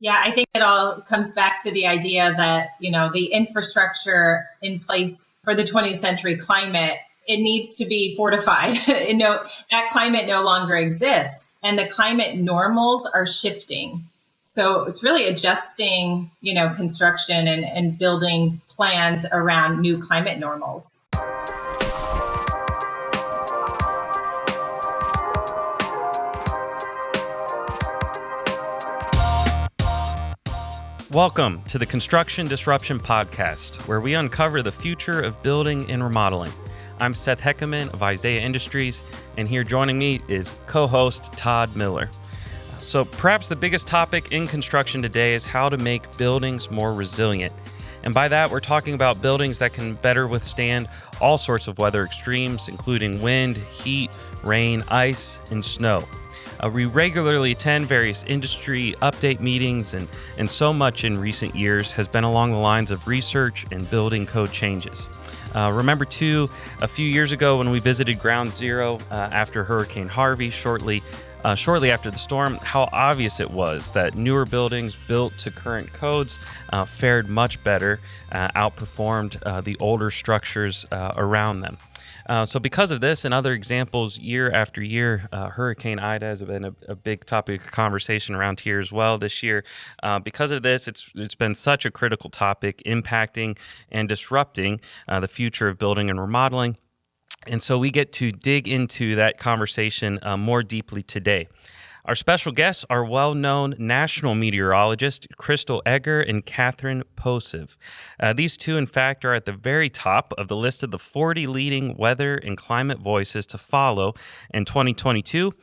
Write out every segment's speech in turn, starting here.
Yeah, I think it all comes back to the idea that, the infrastructure in place for the 20th century climate, it needs to be fortified. That climate no longer exists, and the climate normals are shifting. So it's really adjusting, construction and building plans around new climate normals. Welcome to the Construction Disruption Podcast, where we uncover the future of building and remodeling. I'm Seth Heckerman of Isaiah Industries, and here joining me is co-host Todd Miller. So perhaps the biggest topic in construction today is how to make buildings more resilient. And by that, we're talking about buildings that can better withstand all sorts of weather extremes, including wind, heat, rain, ice, and snow. We regularly attend various industry update meetings, and so much in recent years has been along the lines of research and building code changes. Remember, too, a few years ago when we visited Ground Zero after Hurricane Harvey, shortly after the storm, how obvious it was that newer buildings built to current codes fared much better, outperformed the older structures around them. So because of this and other examples, year after year, Hurricane Ida has been a big topic of conversation around here as well this year. Because of this, it's been such a critical topic, impacting and disrupting the future of building and remodeling. And so we get to dig into that conversation more deeply today. Our special guests are well-known national meteorologists, Crystal Egger and Kathryn Prociv. These two, in fact, are at the very top of the list of the 40 leading weather and climate voices to follow in 2022.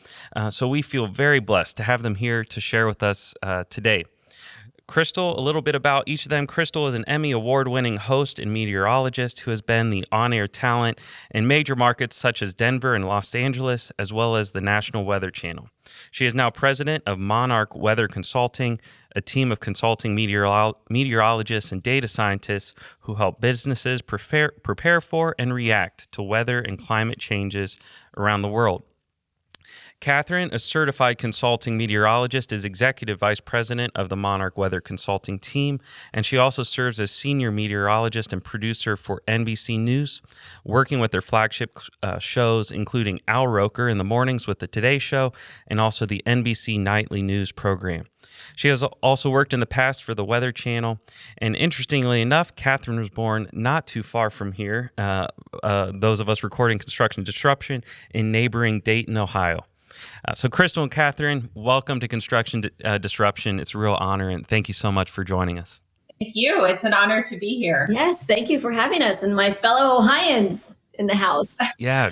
So we feel very blessed to have them here to share with us today. Crystal, a little bit about each of them. Crystal is an Emmy Award-winning host and meteorologist who has been the on-air talent in major markets such as Denver and Los Angeles, as well as the National Weather Channel. She is now president of Monarch Weather Consulting, a team of consulting meteorologists and data scientists who help businesses prepare for and react to weather and climate changes around the world. Kathryn, a certified consulting meteorologist, is executive vice president of the Monarch Weather Consulting team, and she also serves as senior meteorologist and producer for NBC News, working with their flagship shows, including Al Roker in the mornings with the Today Show and also the NBC Nightly News program. She has also worked in the past for the Weather Channel, and interestingly enough, Kathryn was born not too far from here, those of us recording Construction Disruption, in neighboring Dayton, Ohio. So Crystal and Kathryn, welcome to Construction Disruption. It's a real honor, and thank you so much for joining us. Thank you. It's an honor to be here. Yes, thank you for having us and my fellow Ohioans in the house. Yeah.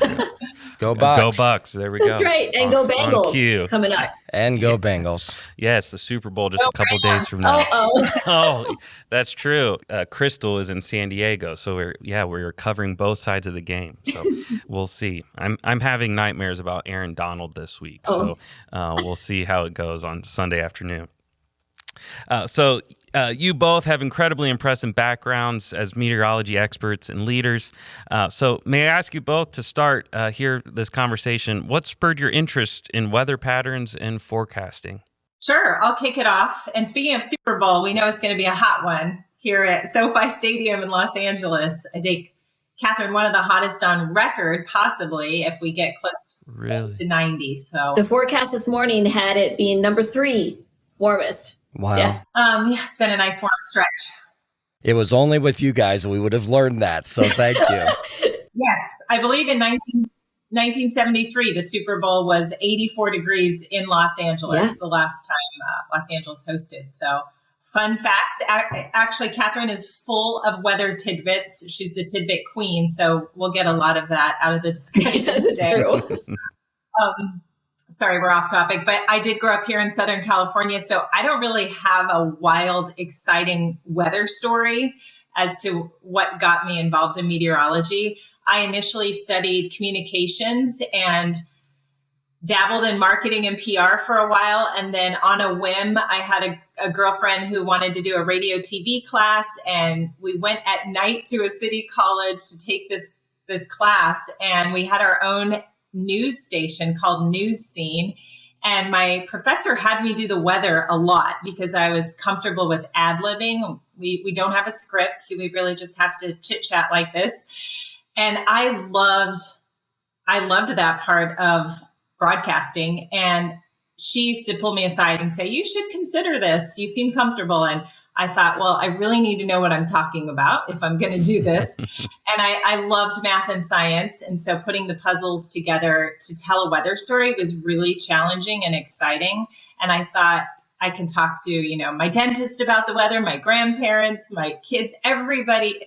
Go Bucks. Go Bucks. There we go. That's right. And go Bengals coming up. And go Bengals. Yes, the Super Bowl just a couple days from now. Oh, that's true. Crystal is in San Diego, so we're covering both sides of the game. So we'll see. I'm having nightmares about Aaron Donald this week, so we'll see how it goes on Sunday afternoon. So you both have incredibly impressive backgrounds as meteorology experts and leaders. So may I ask you both to start here this conversation, what spurred your interest in weather patterns and forecasting? Sure, I'll kick it off. And speaking of Super Bowl, we know it's going to be a hot one here at SoFi Stadium in Los Angeles. I think, Kathryn, one of the hottest on record, possibly, if we get close to 90. So the forecast this morning had it being number 3 warmest. Wow. Yeah, it's been a nice warm stretch. It was only with you guys we would have learned that, so thank you. Yes, I believe in 1973, the Super Bowl was 84 degrees in Los Angeles, the last time Los Angeles hosted. So fun facts. Actually, Kathryn is full of weather tidbits. She's the tidbit queen, so we'll get a lot of that out of the discussion today. True. Sorry, we're off topic, but I did grow up here in Southern California, so I don't really have a wild, exciting weather story as to what got me involved in meteorology. I initially studied communications and dabbled in marketing and PR for a while. And then on a whim, I had a girlfriend who wanted to do a radio TV class. And we went at night to a city college to take this class. And we had our own news station called News Scene. And my professor had me do the weather a lot because I was comfortable with ad-libbing. We don't have a script. We really just have to chit-chat like this. And I loved that part of broadcasting. And she used to pull me aside and say, you should consider this. You seem comfortable. And I thought, well, I really need to know what I'm talking about if I'm going to do this. And I loved math and science. And so putting the puzzles together to tell a weather story was really challenging and exciting. And I thought I can talk to, my dentist about the weather, my grandparents, my kids, everybody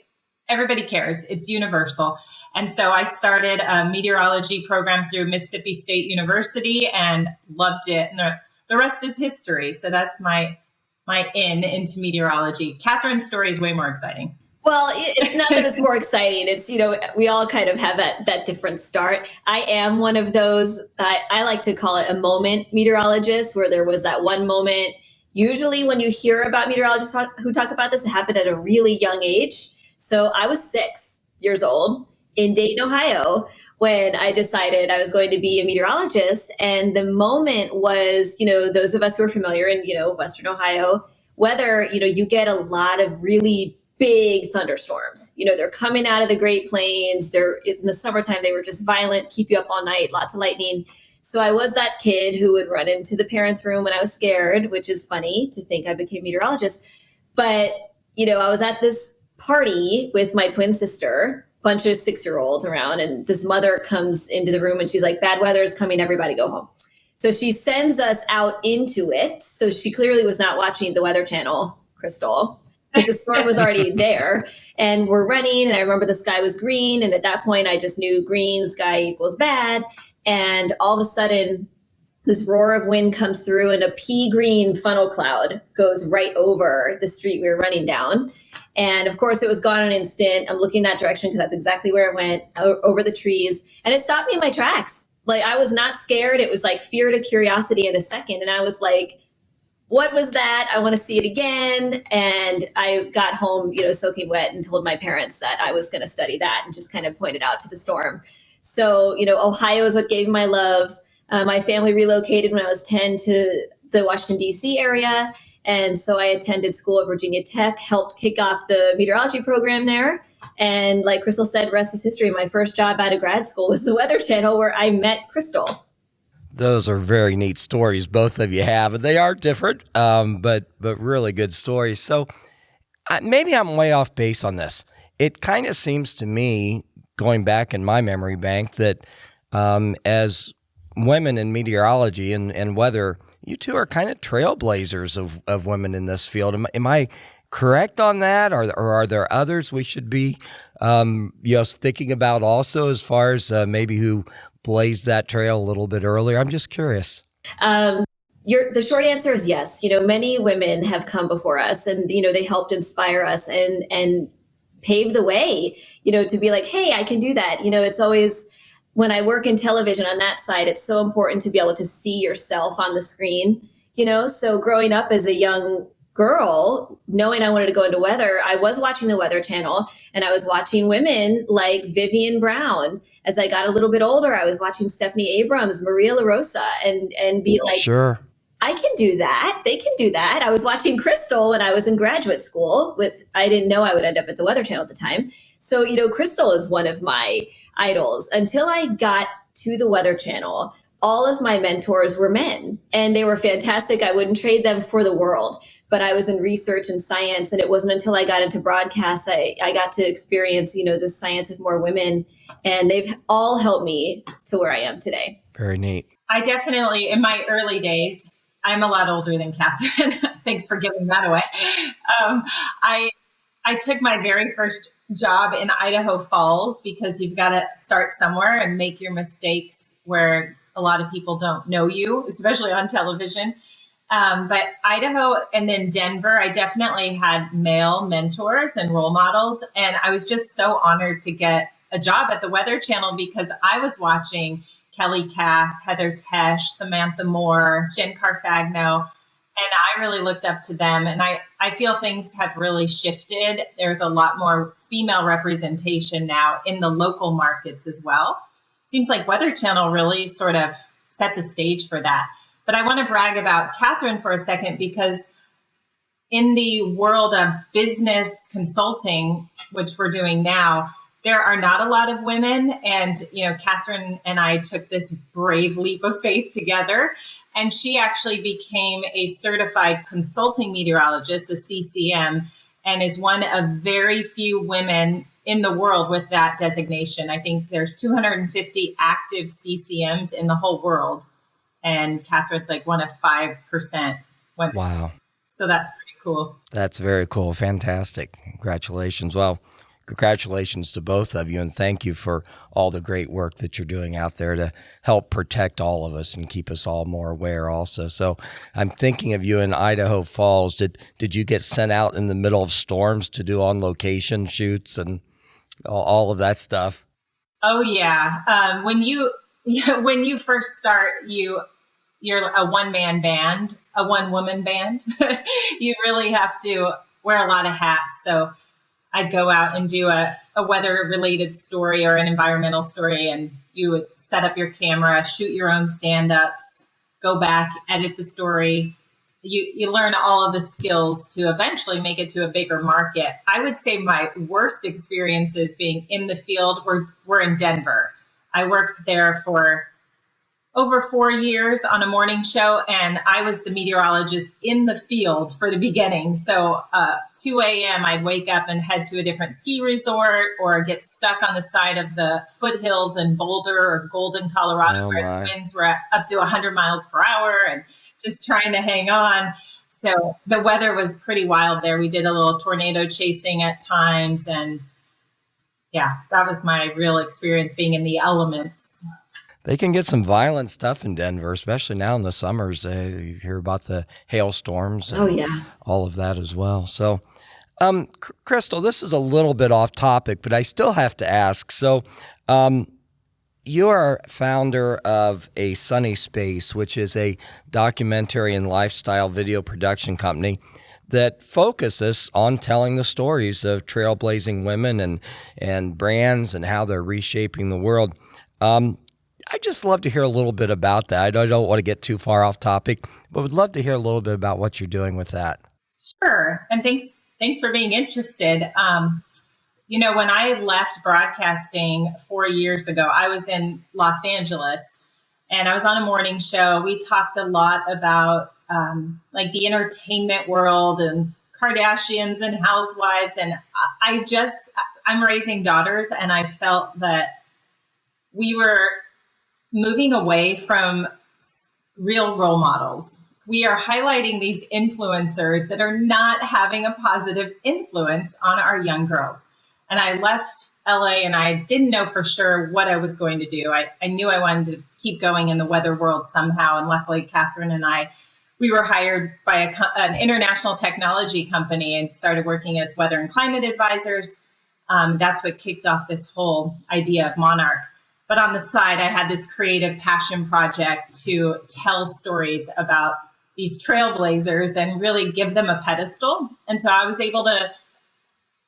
cares. It's universal. And so I started a meteorology program through Mississippi State University and loved it. And the rest is history. So that's my into meteorology. Kathryn's story is way more exciting. Well, it's not that it's more exciting. It's, we all kind of have that different start. I am one of those, I like to call it a moment meteorologist, where there was that one moment. Usually when you hear about meteorologists who talk about this, it happened at a really young age. So I was 6 years old in Dayton, Ohio, when I decided I was going to be a meteorologist. And the moment was, those of us who are familiar in, Western Ohio weather, you get a lot of really big thunderstorms. They're coming out of the Great Plains. They're in the summertime, they were just violent, keep you up all night, lots of lightning. So I was that kid who would run into the parents' room when I was scared, which is funny to think I became a meteorologist. But, I was at this party with my twin sister, bunch of 6-year-olds around, and this mother comes into the room and she's like, bad weather is coming, everybody go home. So she sends us out into it. So she clearly was not watching the Weather Channel, Crystal, because the storm was already there. And we're running, and I remember the sky was green. And at that point, I just knew green sky equals bad. And all of a sudden, this roar of wind comes through, and a pea green funnel cloud goes right over the street we were running down. And of course, it was gone in an instant. I'm looking that direction because that's exactly where it went, over the trees. And it stopped me in my tracks. Like, I was not scared. It was like fear to curiosity in a second. And I was like, what was that? I want to see it again. And I got home, soaking wet, and told my parents that I was going to study that, and just kind of pointed out to the storm. So, Ohio is what gave me my love. My family relocated when I was 10 to the Washington, D.C. area. And so I attended school at Virginia Tech, helped kick off the meteorology program there. And like Crystal said, rest is history. My first job out of grad school was the Weather Channel, where I met Crystal. Those are very neat stories both of you have, and they are different, but really good stories. So maybe I'm way off base on this. It kind of seems to me, going back in my memory bank, that as women in meteorology and weather, you two are kind of trailblazers of women in this field. Am I correct on that, or are there others we should be thinking about also, as far as maybe who blazed that trail a little bit earlier? I'm just curious. The short answer is yes. Many women have come before us, and they helped inspire us and pave the way. To be like, hey, I can do that. It's always, when I work in television on that side, it's so important to be able to see yourself on the screen. So growing up as a young girl, knowing I wanted to go into weather, I was watching the Weather Channel, and I was watching women like Vivian Brown. As I got a little bit older, I was watching Stephanie Abrams, Maria LaRosa, and be like, sure, I can do that. They can do that. I was watching Crystal when I was in graduate school I didn't know I would end up at the Weather Channel at the time. So, Crystal is one of my idols. Until I got to the Weather Channel, all of my mentors were men, and they were fantastic. I wouldn't trade them for the world. But I was in research and science, and it wasn't until I got into broadcast I got to experience, this science with more women, and they've all helped me to where I am today. Very neat. I definitely, in my early days, I'm a lot older than Kathryn. Thanks for giving that away. I took my very first job in Idaho Falls, because you've got to start somewhere and make your mistakes where a lot of people don't know you, especially on television. But Idaho and then Denver, I definitely had male mentors and role models. And I was just so honored to get a job at the Weather Channel, because I was watching Kelly Cass, Heather Tesh, Samantha Moore, Jen Carfagno, and I really looked up to them. And I feel things have really shifted. There's a lot more female representation now in the local markets as well. Seems like Weather Channel really sort of set the stage for that. But I want to brag about Kathryn for a second, because in the world of business consulting, which we're doing now, there are not a lot of women. And, Kathryn and I took this brave leap of faith together. And she actually became a certified consulting meteorologist, a CCM, and is one of very few women in the world with that designation. I think there's 250 active CCMs in the whole world. And Kathryn's like one of 5% women. Wow. So that's pretty cool. That's very cool. Fantastic. Congratulations. Well, congratulations to both of you, and thank you for all the great work that you're doing out there to help protect all of us and keep us all more aware also. So I'm thinking of you in Idaho Falls. Did you get sent out in the middle of storms to do on-location shoots and all of that stuff? Oh, yeah. When you first start, you're a one-man band, a one-woman band. You really have to wear a lot of hats. So I'd go out and do a weather-related story or an environmental story, and you would set up your camera, shoot your own stand-ups, go back, edit the story. You learn all of the skills to eventually make it to a bigger market. I would say my worst experiences being in the field were in Denver. I worked there for over 4 years on a morning show, and I was the meteorologist in the field for the beginning. So 2 a.m. I'd wake up and head to a different ski resort or get stuck on the side of the foothills in Boulder or Golden, Colorado, where the winds were up to 100 miles per hour, and just trying to hang on. So the weather was pretty wild there. We did a little tornado chasing at times, and yeah, that was my real experience being in the elements. They can get some violent stuff in Denver, especially now in the summers. You hear about the hailstorms and all of that as well. So, Crystal, this is a little bit off topic, but I still have to ask. So, you are founder of A Sunny Space, which is a documentary and lifestyle video production company that focuses on telling the stories of trailblazing women and brands and how they're reshaping the world. I'd just love to hear a little bit about that. I don't want to get too far off topic, but would love to hear a little bit about what you're doing with that. Sure. And thanks for being interested. When I left broadcasting 4 years ago, I was in Los Angeles and I was on a morning show. We talked a lot about the entertainment world and Kardashians and housewives. And I'm raising daughters, and I felt that we were moving away from real role models. We are highlighting these influencers that are not having a positive influence on our young girls. And I left LA and I didn't know for sure what I was going to do. I knew I wanted to keep going in the weather world somehow. And luckily, Kathryn and we were hired by an international technology company and started working as weather and climate advisors. That's what kicked off this whole idea of Monarch. But on the side, I had this creative passion project to tell stories about these trailblazers and really give them a pedestal. And so I was able to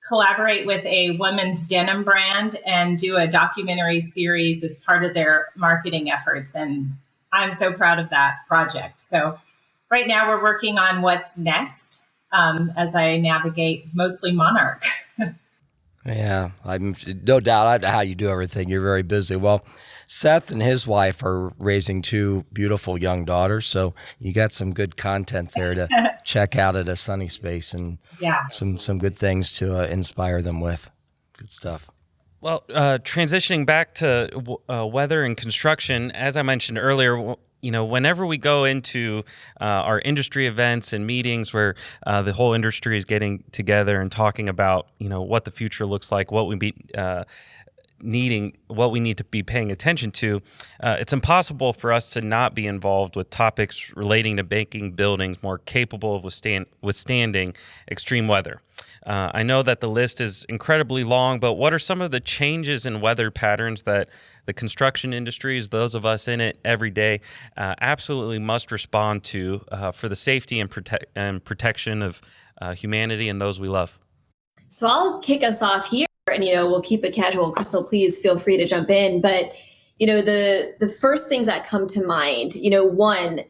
collaborate with a women's denim brand and do a documentary series as part of their marketing efforts. And I'm so proud of that project. So right now we're working on what's next as I navigate mostly Monarch. Yeah, I'm no doubt how you do everything. You're very busy. Well, Seth and his wife are raising two beautiful young daughters, so you got some good content there to check out at A Sunny Space, and some good things to inspire them with. Good stuff. Well, transitioning back to weather and construction, as I mentioned earlier, whenever we go into our industry events and meetings where the whole industry is getting together and talking about, what the future looks like, what we need to be paying attention to, it's impossible for us to not be involved with topics relating to making buildings more capable of withstanding extreme weather. I know that the list is incredibly long, but what are some of the changes in weather patterns that the construction industries, those of us in it every day, absolutely must respond to for the safety and protection of humanity and those we love? So I'll kick us off here, and we'll keep it casual. Crystal, please feel free to jump in. But the first things that come to mind, one,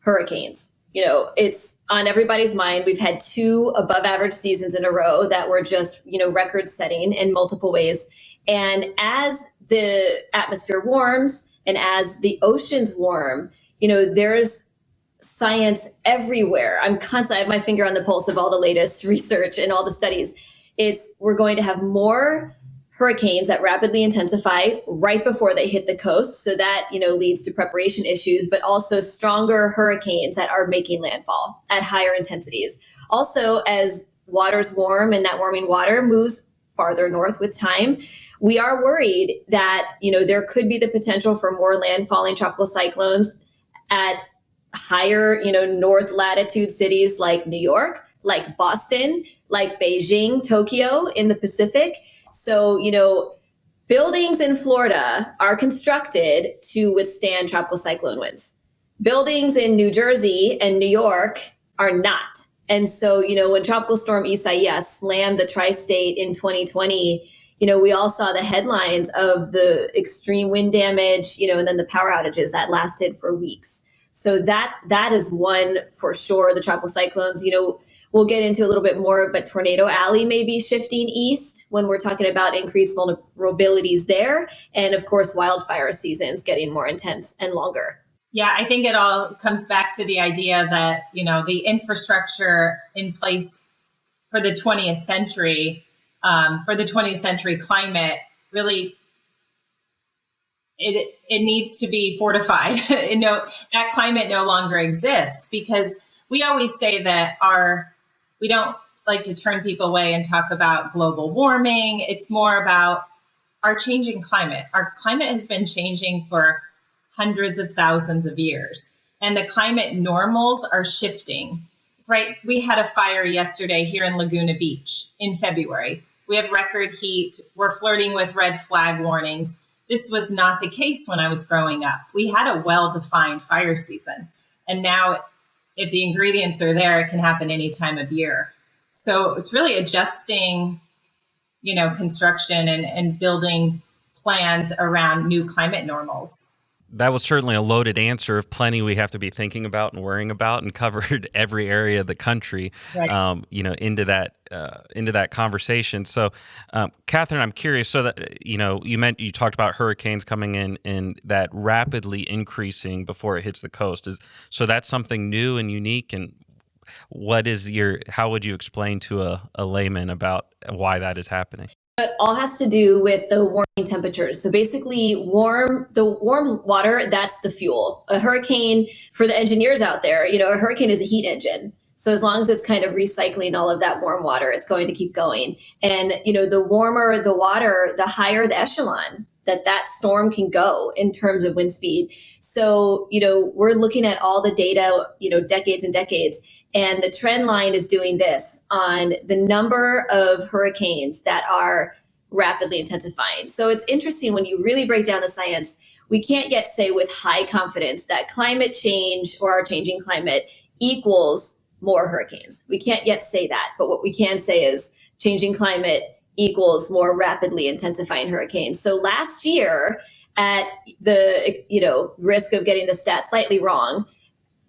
hurricanes. It's on everybody's mind. We've had 2 above average seasons in a row that were just, record setting in multiple ways. And as the atmosphere warms and as the oceans warm, there's science everywhere. I have my finger on the pulse of all the latest research and all the studies. We're going to have more hurricanes that rapidly intensify right before they hit the coast. So that, leads to preparation issues, but also stronger hurricanes that are making landfall at higher intensities. Also, as waters warm and that warming water moves farther north with time, we are worried that, there could be the potential for more landfalling tropical cyclones at higher, north latitude cities like New York, like Boston, like Beijing, Tokyo in the Pacific. So, buildings in Florida are constructed to withstand tropical cyclone winds. Buildings in New Jersey and New York are not. And so, when Tropical Storm Isaias slammed the tri-state in 2020, we all saw the headlines of the extreme wind damage, and then the power outages that lasted for weeks. So that is one for sure. The tropical cyclones, we'll get into a little bit more, but Tornado Alley may be shifting east when we're talking about increased vulnerabilities there. And of course, wildfire seasons getting more intense and longer. Yeah, I think it all comes back to the idea that, the infrastructure in place for the 20th century, climate, really, it needs to be fortified. That climate no longer exists, because we always say that we don't like to turn people away and talk about global warming. It's more about our changing climate. Our climate has been changing for hundreds of thousands of years, and the climate normals are shifting, right? We had a fire yesterday here in Laguna Beach in February. We have record heat. We're flirting with red flag warnings. This was not the case when I was growing up. We had a well-defined fire season, and now if the ingredients are there, it can happen any time of year. So it's really adjusting, construction and building plans around new climate normals. That was certainly a loaded answer of plenty we have to be thinking about and worrying about, and covered every area of the country, right. Into that conversation. So, Kathryn, I'm curious. So that you talked about hurricanes coming in and that rapidly increasing before it hits the coast. So that's something new and unique. And how would you explain to a layman about why that is happening? It all has to do with the warming temperatures. So basically, the warm water, that's the fuel. A hurricane, for the engineers out there, a hurricane is a heat engine. So as long as it's kind of recycling all of that warm water, it's going to keep going. And, the warmer the water, the higher the echelon that storm can go in terms of wind speed. So, we're looking at all the data, decades and decades. And the trend line is doing this on the number of hurricanes that are rapidly intensifying. So it's interesting when you really break down the science, we can't yet say with high confidence that climate change or our changing climate equals more hurricanes. We can't yet say that. But what we can say is changing climate equals more rapidly intensifying hurricanes. So last year, at the risk of getting the stat slightly wrong,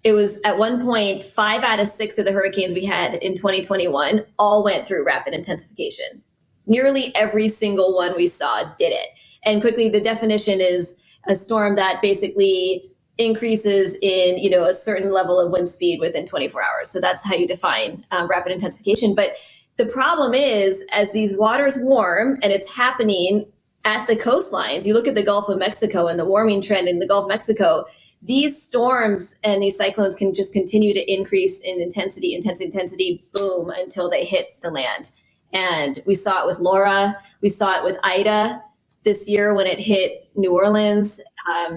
it was at one point 5 out of 6 of the hurricanes we had in 2021 all went through rapid intensification. Nearly every single one we saw did it. And quickly, the definition is a storm that basically increases in a certain level of wind speed within 24 hours. So that's how you define rapid intensification. But the problem is, as these waters warm, and it's happening at the coastlines, you look at the Gulf of Mexico and the warming trend in the Gulf of Mexico, these storms and these cyclones can just continue to increase in intensity, boom, until they hit the land. And we saw it with Laura. We saw it with Ida this year when it hit New Orleans.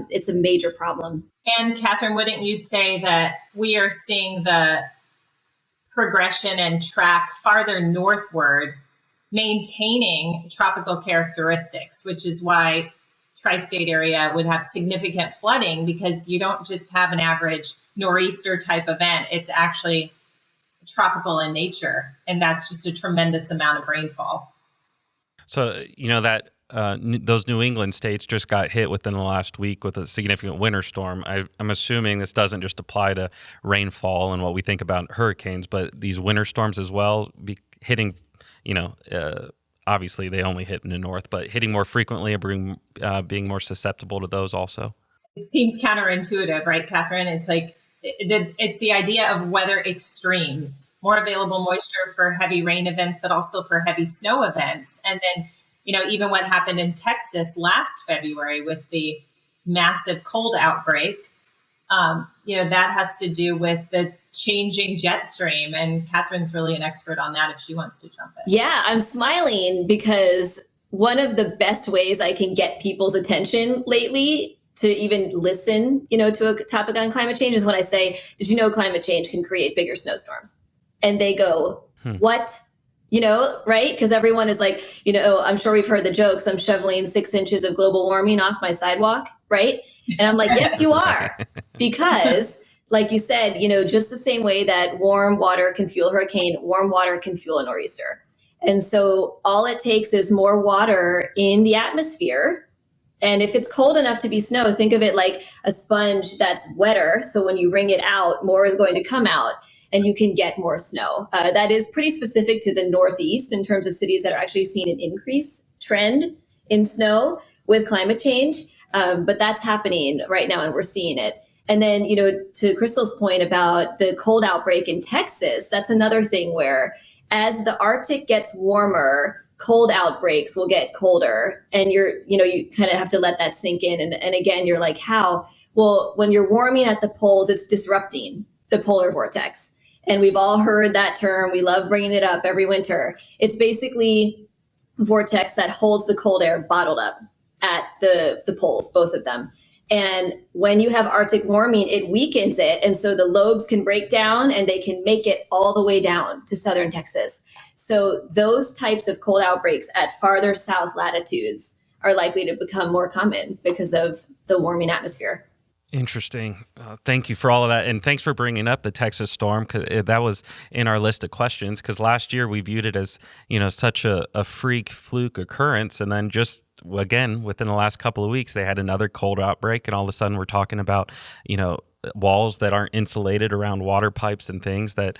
It's a major problem. And Kathryn, wouldn't you say that we are seeing the progression and track farther northward, maintaining tropical characteristics, which is why tri-state area would have significant flooding, because you don't just have an average nor'easter type event. It's actually tropical in nature, and that's just a tremendous amount of rainfall. So, that those New England states just got hit within the last week with a significant winter storm. I'm assuming this doesn't just apply to rainfall and what we think about hurricanes, but these winter storms as well be hitting, obviously they only hit in the north, but hitting more frequently and being more susceptible to those also. It seems counterintuitive, right, Kathryn? It's like, it's the idea of weather extremes, more available moisture for heavy rain events, but also for heavy snow events. And then, even what happened in Texas last February with the massive cold outbreak, that has to do with the changing jet stream. And Kathryn's really an expert on that if she wants to jump in. Yeah, I'm smiling because one of the best ways I can get people's attention lately to even listen, to a topic on climate change is when I say, did you know climate change can create bigger snowstorms? And they go, what? Right? Because everyone is like, I'm sure we've heard the jokes. I'm shoveling 6 inches of global warming off my sidewalk, right? And I'm like, yes, you are. Because like you said, just the same way that warm water can fuel a hurricane, warm water can fuel a nor'easter. And so all it takes is more water in the atmosphere. And if it's cold enough to be snow, think of it like a sponge that's wetter. So when you wring it out, more is going to come out and you can get more snow. That is pretty specific to the Northeast in terms of cities that are actually seeing an increase trend in snow with climate change. But that's happening right now and we're seeing it. And then, to Crystal's point about the cold outbreak in Texas, that's another thing where as the Arctic gets warmer, cold outbreaks will get colder, and you kind of have to let that sink in. And again, you're like, how? Well, when you're warming at the poles, it's disrupting the polar vortex. And we've all heard that term. We love bringing it up every winter. It's basically a vortex that holds the cold air bottled up at the poles, both of them. And when you have Arctic warming, it weakens it. And so the lobes can break down and they can make it all the way down to southern Texas. So those types of cold outbreaks at farther south latitudes are likely to become more common because of the warming atmosphere. Interesting. Thank you for all of that. And thanks for bringing up the Texas storm, because that was in our list of questions, because last year we viewed it as, such a freak fluke occurrence. And then just, again, within the last couple of weeks, they had another cold outbreak. And all of a sudden we're talking about, walls that aren't insulated around water pipes and things that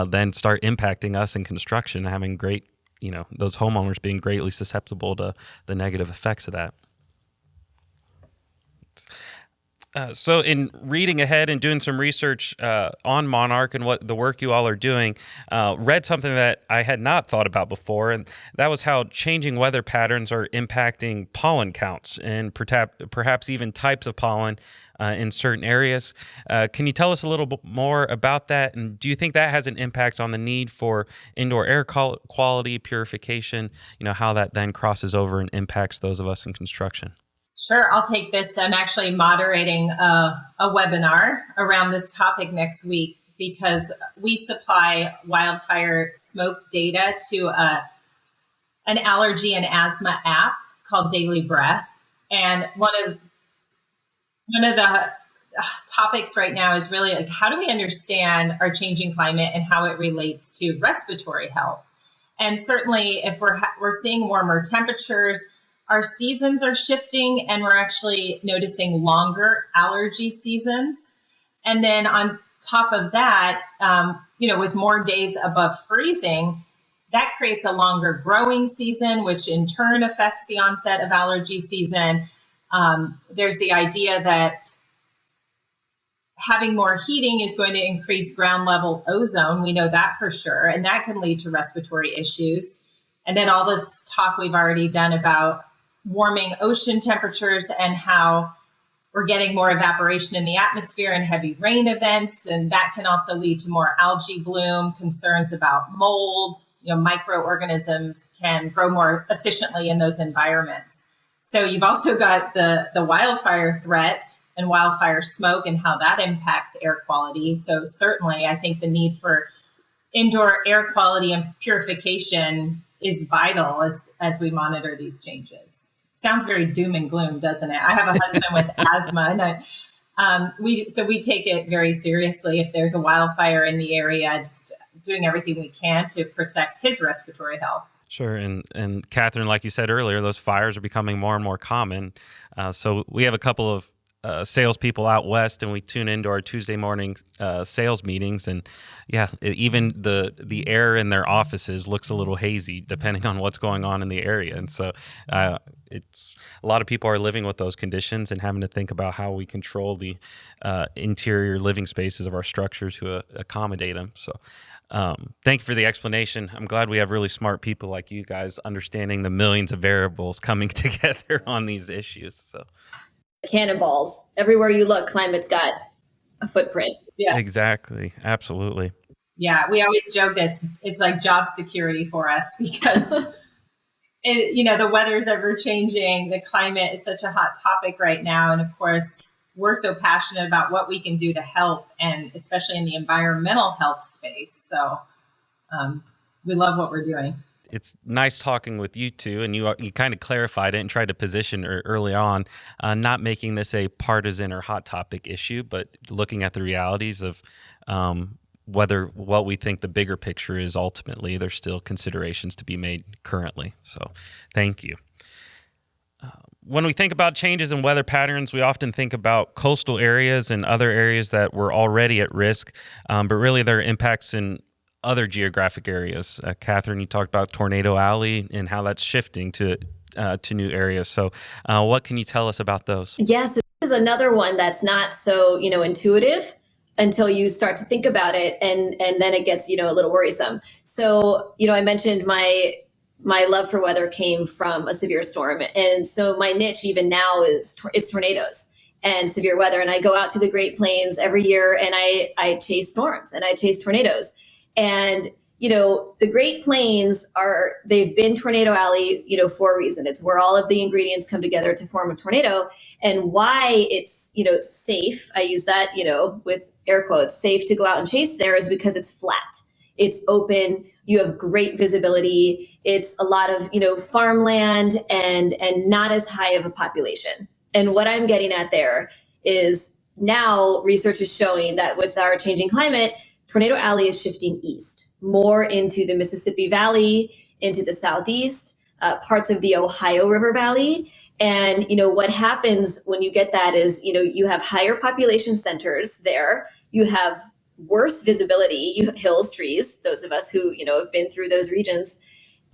then start impacting us in construction, having great, those homeowners being greatly susceptible to the negative effects of that. So in reading ahead and doing some research on Monarch and what the work you all are doing, read something that I had not thought about before, and that was how changing weather patterns are impacting pollen counts and perhaps even types of pollen in certain areas. Can you tell us a little bit more about that? And do you think that has an impact on the need for indoor air quality purification, how that then crosses over and impacts those of us in construction? Sure, I'll take this. I'm actually moderating a webinar around this topic next week because we supply wildfire smoke data to an allergy and asthma app called Daily Breath. And one of the topics right now is really like, how do we understand our changing climate and how it relates to respiratory health? And certainly if we're seeing warmer temperatures, our seasons are shifting and we're actually noticing longer allergy seasons. And then on top of that, with more days above freezing, that creates a longer growing season, which in turn affects the onset of allergy season. There's the idea that having more heating is going to increase ground level ozone. We know that for sure. And that can lead to respiratory issues. And then all this talk we've already done about warming ocean temperatures and how we're getting more evaporation in the atmosphere and heavy rain events. And that can also lead to more algae bloom, concerns about mold. Microorganisms can grow more efficiently in those environments. So you've also got the wildfire threat and wildfire smoke and how that impacts air quality. So certainly I think the need for indoor air quality and purification is vital as we monitor these changes. Sounds very doom and gloom, doesn't it? I have a husband with asthma, and we take it very seriously. If there's a wildfire in the area, just doing everything we can to protect his respiratory health. Sure. And Kathryn, like you said earlier, those fires are becoming more and more common. So we have a couple of salespeople out west, and we tune into our Tuesday morning sales meetings. And even the air in their offices looks a little hazy depending on what's going on in the area. And so it's a lot of people are living with those conditions and having to think about how we control the interior living spaces of our structure to accommodate them. So thank you for the explanation. I'm glad we have really smart people like you guys understanding the millions of variables coming together on these issues. So cannonballs. Everywhere you look, climate's got a footprint. Yeah, exactly. Absolutely. Yeah, we always joke that it's like job security for us because the weather is ever changing. The climate is such a hot topic right now. And of course, we're so passionate about what we can do to help, and especially in the environmental health space. So we love what we're doing. It's nice talking with you two, and you kind of clarified it and tried to position early on, not making this a partisan or hot topic issue, but looking at the realities of what we think the bigger picture is ultimately. There's still considerations to be made currently. So thank you. When we think about changes in weather patterns, we often think about coastal areas and other areas that were already at risk, but really there are impacts in other geographic areas. Kathryn, you talked about Tornado Alley and how that's shifting to new areas. So what can you tell us about those? Yes, this is another one that's not so, intuitive until you start to think about it. And then it gets, a little worrisome. So, I mentioned my love for weather came from a severe storm. And so my niche even now it's tornadoes and severe weather. And I go out to the Great Plains every year and I chase storms and I chase tornadoes. And, the Great Plains they've been Tornado Alley, for a reason. It's where all of the ingredients come together to form a tornado. And why it's, safe, I use that, with air quotes, safe to go out and chase there is because it's flat. It's open. You have great visibility. It's a lot of, farmland and not as high of a population. And what I'm getting at there is now research is showing that with our changing climate, Tornado Alley is shifting east, more into the Mississippi Valley, into the southeast, parts of the Ohio River Valley. And, what happens when you get that is, you have higher population centers there. You have worse visibility, hills, trees, those of us who, have been through those regions.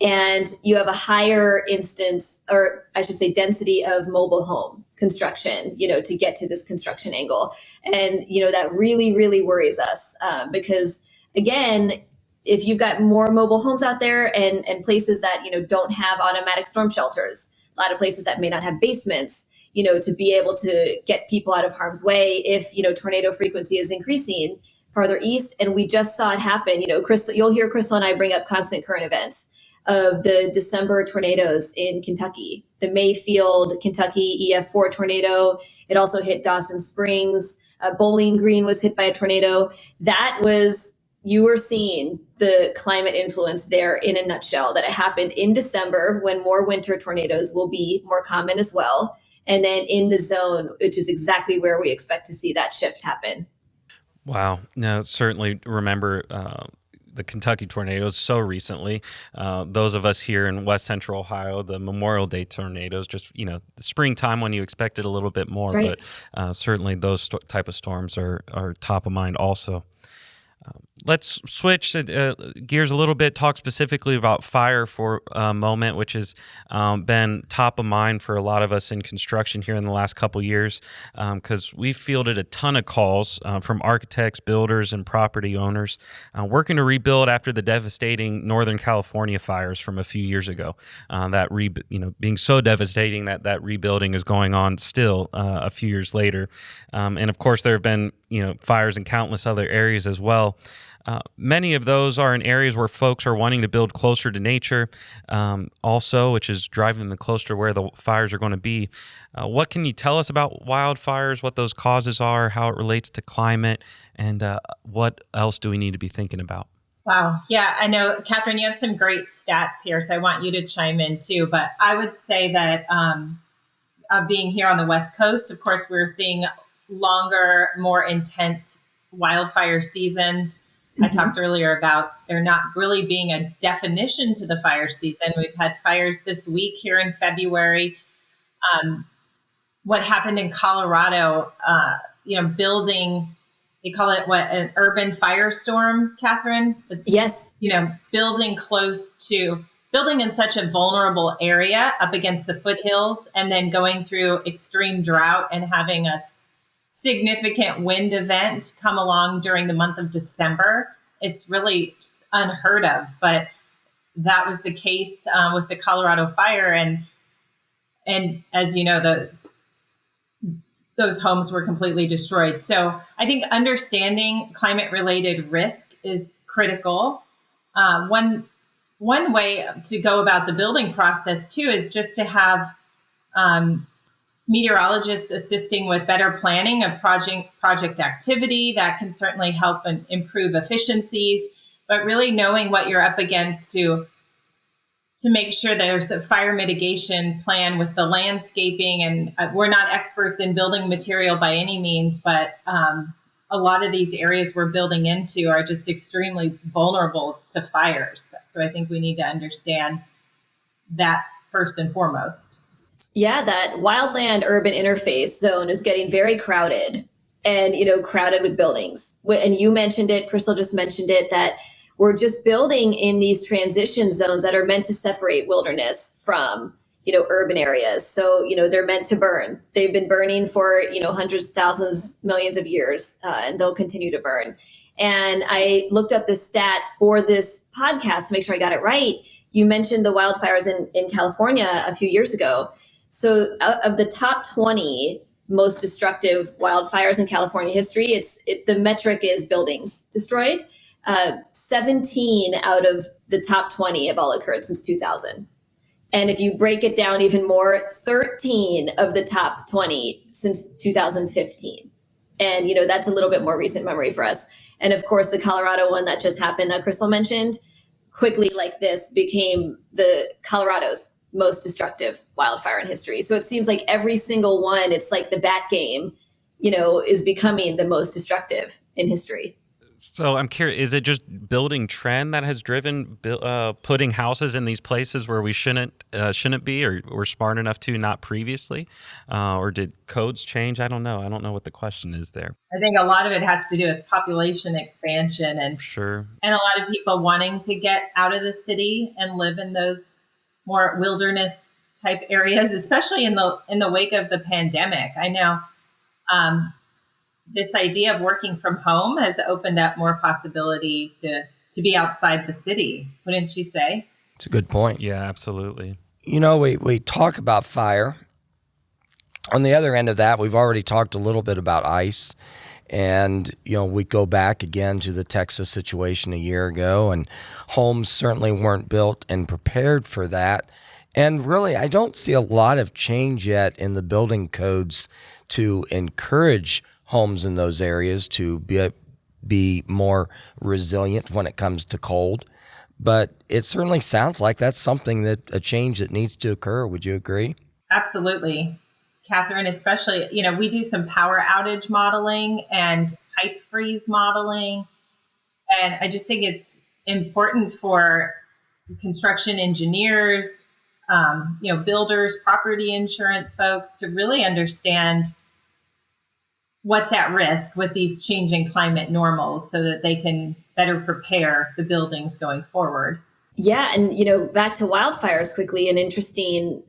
And you have a higher instance, or I should say density of mobile home construction, to get to this construction angle. And, that really, really worries us because, again, if you've got more mobile homes out there and places that, don't have automatic storm shelters, a lot of places that may not have basements, to be able to get people out of harm's way if, tornado frequency is increasing farther east. And we just saw it happen. Crystal, you'll hear Crystal and I bring up constant current events of the December tornadoes in Kentucky, the Mayfield, Kentucky EF4 tornado. It also hit Dawson Springs. Bowling Green was hit by a tornado. You were seeing the climate influence there in a nutshell, that it happened in December when more winter tornadoes will be more common as well. And then in the zone, which is exactly where we expect to see that shift happen. Wow. No, certainly remember the Kentucky tornadoes so recently. Those of us here in West Central Ohio, the Memorial Day tornadoes, just, the springtime when you expect it a little bit more, right. But certainly those type of storms are top of mind also. Let's switch gears a little bit, talk specifically about fire for a moment, which has been top of mind for a lot of us in construction here in the last couple years, because we've fielded a ton of calls from architects, builders, and property owners working to rebuild after the devastating Northern California fires from a few years ago. Being so devastating that rebuilding is going on still a few years later. And of course, there have been fires in countless other areas as well. Many of those are in areas where folks are wanting to build closer to nature, also, which is driving them closer to where the fires are going to be. What can you tell us about wildfires, what those causes are, how it relates to climate, and what else do we need to be thinking about? Wow. Yeah, I know, Kathryn, you have some great stats here, so I want you to chime in too. But I would say that being here on the West Coast, of course, we're seeing longer, more intense wildfire seasons. I talked earlier about there not really being a definition to the fire season. We've had fires this week here in February. What happened in Colorado, building, they call it an urban firestorm, Kathryn? Yes. Building in such a vulnerable area up against the foothills and then going through extreme drought and having a significant wind event come along during the month of December. It's really unheard of, but that was the case with the Colorado fire. And as you know, those homes were completely destroyed. So I think understanding climate-related risk is critical. One way to go about the building process, too, is just to have meteorologists assisting with better planning of project activity. That can certainly help and improve efficiencies, but really knowing what you're up against to make sure there's a fire mitigation plan with the landscaping. And we're not experts in building material by any means, but a lot of these areas we're building into are just extremely vulnerable to fires. So I think we need to understand that first and foremost. Yeah, that wildland urban interface zone is getting very crowded and, crowded with buildings. And you mentioned it, Crystal just mentioned it, that we're just building in these transition zones that are meant to separate wilderness from, urban areas. So, they're meant to burn. They've been burning for, hundreds, thousands, millions of years, and they'll continue to burn. And I looked up this stat for this podcast to make sure I got it right. You mentioned the wildfires in California a few years ago. So of the top 20 most destructive wildfires in California history, the metric is buildings destroyed. 17 out of the top 20 have all occurred since 2000. And if you break it down even more, 13 of the top 20 since 2015. And, that's a little bit more recent memory for us. And of course, the Colorado one that just happened that Crystal mentioned, quickly like this became the Colorado's most destructive wildfire in history. So it seems like every single one, it's like the bat game, is becoming the most destructive in history. So I'm curious, is it just building trend that has driven putting houses in these places where we shouldn't be, or we're smart enough to not previously? Or did codes change? I don't know. I don't know what the question is there. I think a lot of it has to do with population expansion and a lot of people wanting to get out of the city and live in those more wilderness type areas, especially in the wake of the pandemic. I know this idea of working from home has opened up more possibility to be outside the city, wouldn't you say? It's a good point. Yeah, absolutely. We talk about fire. On the other end of that, we've already talked a little bit about ice. And, we go back again to the Texas situation a year ago, and homes certainly weren't built and prepared for that. And really, I don't see a lot of change yet in the building codes to encourage homes in those areas to be more resilient when it comes to cold. But it certainly sounds like that's a change that needs to occur. Would you agree? Absolutely. Kathryn, especially, we do some power outage modeling and pipe freeze modeling. And I just think it's important for construction engineers, builders, property insurance folks to really understand what's at risk with these changing climate normals so that they can better prepare the buildings going forward. Yeah. And, back to wildfires quickly, an interesting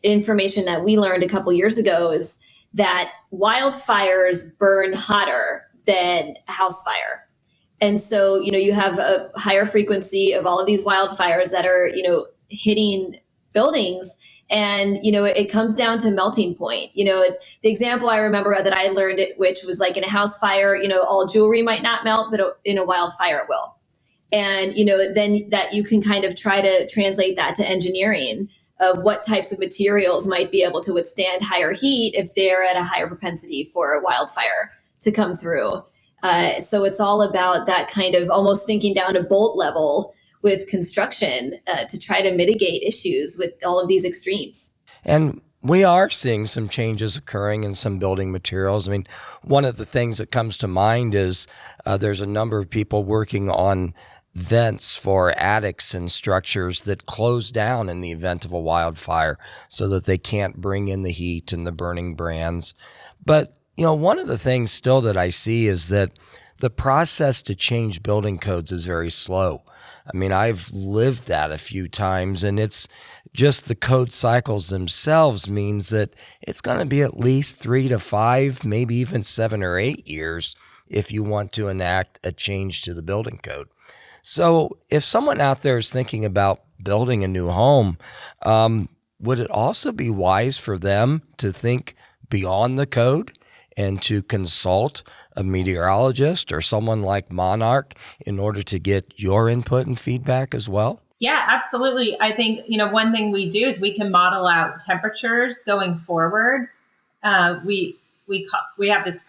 information that we learned a couple years ago is that wildfires burn hotter than a house fire. And so, you have a higher frequency of all of these wildfires that are, hitting buildings. And, it comes down to melting point. The example I remember that I learned, which was like in a house fire, all jewelry might not melt, but in a wildfire it will. And, then that you can kind of try to translate that to engineering of what types of materials might be able to withstand higher heat if they're at a higher propensity for a wildfire to come through. So it's all about that kind of almost thinking down to bolt level with construction to try to mitigate issues with all of these extremes. And We are seeing some changes occurring in some building materials. I mean, one of the things that comes to mind is there's a number of people working on vents for attics and structures that close down in the event of a wildfire so that they can't bring in the heat and the burning brands. But, one of the things still that I see is that the process to change building codes is very slow. I mean, I've lived that a few times, and it's just the code cycles themselves means that it's going to be at least 3 to 5, maybe even 7 or 8 years if you want to enact a change to the building code. So if someone out there is thinking about building a new home, would it also be wise for them to think beyond the code and to consult a meteorologist or someone like Monarch in order to get your input and feedback as well? Yeah, absolutely. I think, one thing we do is we can model out temperatures going forward. We have this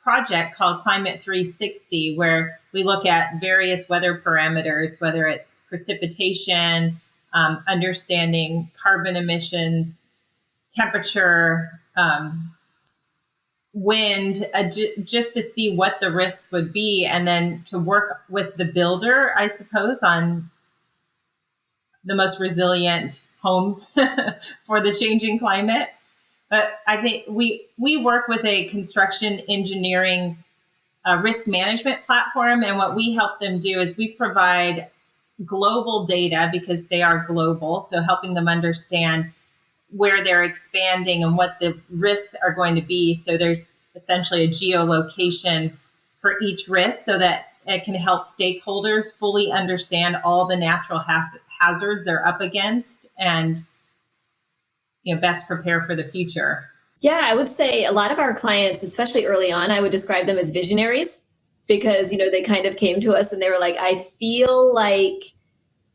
project called Climate 360, where we look at various weather parameters, whether it's precipitation, understanding carbon emissions, temperature, wind, just to see what the risks would be, and then to work with the builder, I suppose, on the most resilient home for the changing climate. But I think we work with a construction engineering risk management platform, and what we help them do is we provide global data because they are global, so helping them understand where they're expanding and what the risks are going to be. So there's essentially a geolocation for each risk so that it can help stakeholders fully understand all the natural hazards they're up against and best prepare for the future. Yeah, I would say a lot of our clients, especially early on, I would describe them as visionaries because, they kind of came to us and they were like, I feel like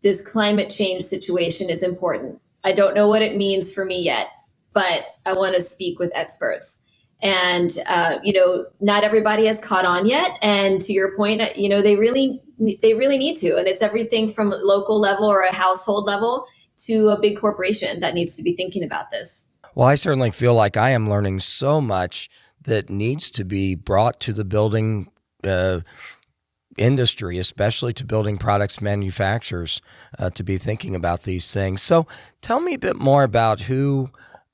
this climate change situation is important. I don't know what it means for me yet, but I want to speak with experts. And, not everybody has caught on yet. And to your point, they really need to. And it's everything from local level or a household level to a big corporation that needs to be thinking about this. Well, I certainly feel like I am learning so much that needs to be brought to the building industry, especially to building products manufacturers, to be thinking about these things. So tell me a bit more about who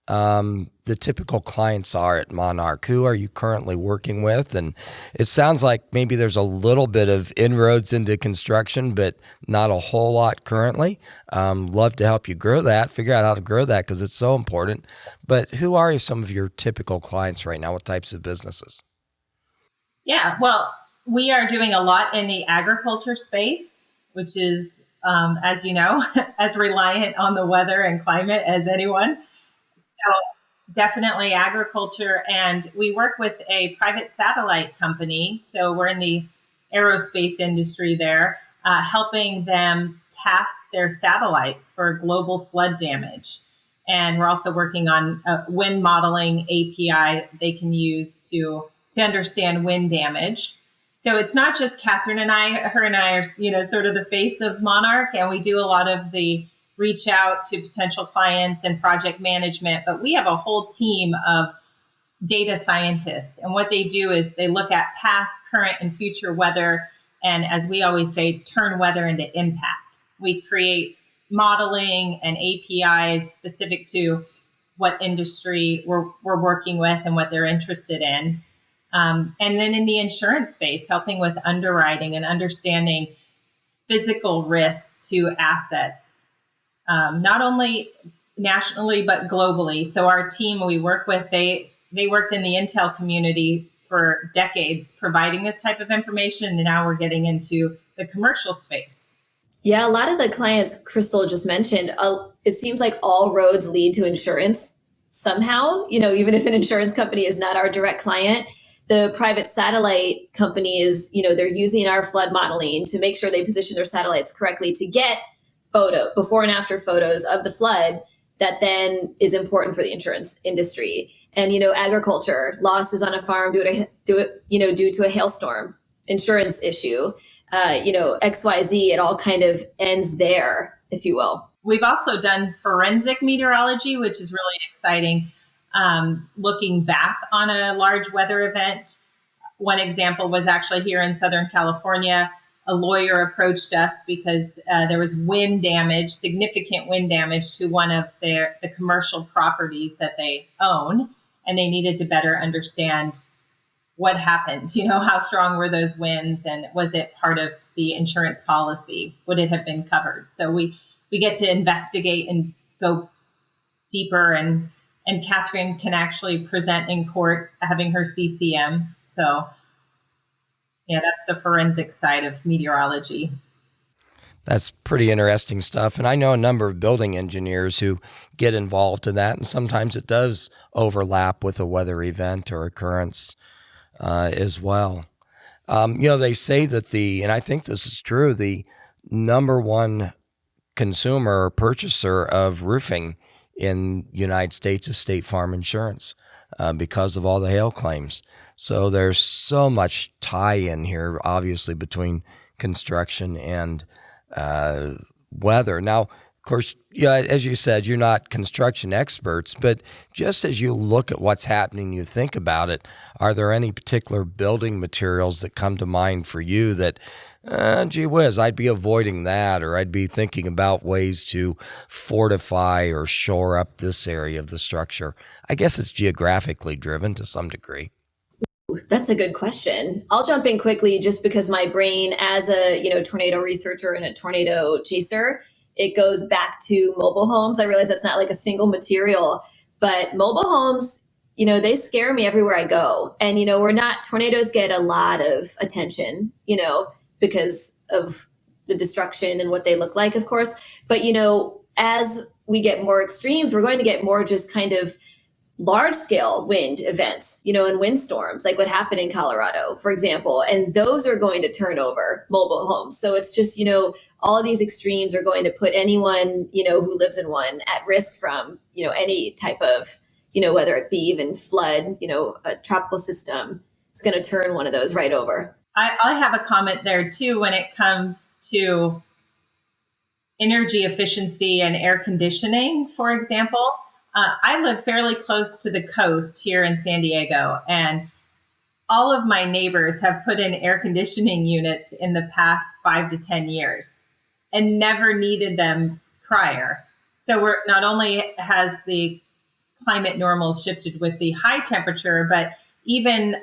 the typical clients are at Monarch. Who are you currently working with? And it sounds like maybe there's a little bit of inroads into construction, but not a whole lot currently. Love to help you grow that, figure out how to grow that because it's so important. But who are some of your typical clients right now? What types of businesses? Yeah, well, we are doing a lot in the agriculture space, which is, as you know, as reliant on the weather and climate as anyone. So definitely agriculture. And we work with a private satellite company. So we're in the aerospace industry there, helping them task their satellites for global flood damage. And we're also working on a wind modeling API they can use to understand wind damage. So it's not just Kathryn and I, her and I are, sort of the face of Monarch, and we do a lot of the reach out to potential clients and project management, but we have a whole team of data scientists. And what they do is they look at past, current, and future weather. And as we always say, turn weather into impact. We create modeling and APIs specific to what industry we're working with and what they're interested in. And then in the insurance space, helping with underwriting and understanding physical risk to assets, not only nationally, but globally. So our team we work with, they worked in the Intel community for decades, providing this type of information. And now we're getting into the commercial space. Yeah, a lot of the clients Crystal just mentioned, it seems like all roads lead to insurance somehow, even if an insurance company is not our direct client. The private satellite companies, they're using our flood modeling to make sure they position their satellites correctly to get before and after photos of the flood that then is important for the insurance industry. And, agriculture, losses on a farm due to a hailstorm, insurance issue, XYZ, it all kind of ends there, if you will. We've also done forensic meteorology, which is really exciting. Looking back on a large weather event. One example was actually here in Southern California. A lawyer approached us because there was wind damage, significant wind damage to one of the commercial properties that they own, and they needed to better understand what happened. How strong were those winds, and was it part of the insurance policy? Would it have been covered? So we get to investigate and go deeper, and Kathryn can actually present in court having her CCM. So yeah, that's the forensic side of meteorology. That's pretty interesting stuff. And I know a number of building engineers who get involved in that, and sometimes it does overlap with a weather event or occurrence as well. They say that and I think this is true, the number one consumer or purchaser of roofing in the United States is State Farm Insurance because of all the hail claims. So there's so much tie-in here, obviously, between construction and weather. Now, of course, as you said, you're not construction experts, but just as you look at what's happening, you think about it, are there any particular building materials that come to mind for you that, gee whiz, I'd be avoiding that, or I'd be thinking about ways to fortify or shore up this area of the structure? I guess it's geographically driven to some degree. That's a good question. I'll jump in quickly just because my brain, as a tornado researcher and a tornado chaser, it goes back to mobile homes. I realize that's not like a single material, but mobile homes, they scare me everywhere I go. And tornadoes get a lot of attention, because of the destruction and what they look like, of course. But as we get more extremes, we're going to get more just kind of large scale wind events, and windstorms, like what happened in Colorado, for example. And those are going to turn over mobile homes. So it's just, all of these extremes are going to put anyone, who lives in one at risk from, any type of, whether it be even flood, a tropical system. It's going to turn one of those right over. I have a comment there too when it comes to energy efficiency and air conditioning, for example. I live fairly close to the coast here in San Diego, and all of my neighbors have put in air conditioning units in the past 5 to 10 years and never needed them prior. So we're not only has the climate normals shifted with the high temperature, but even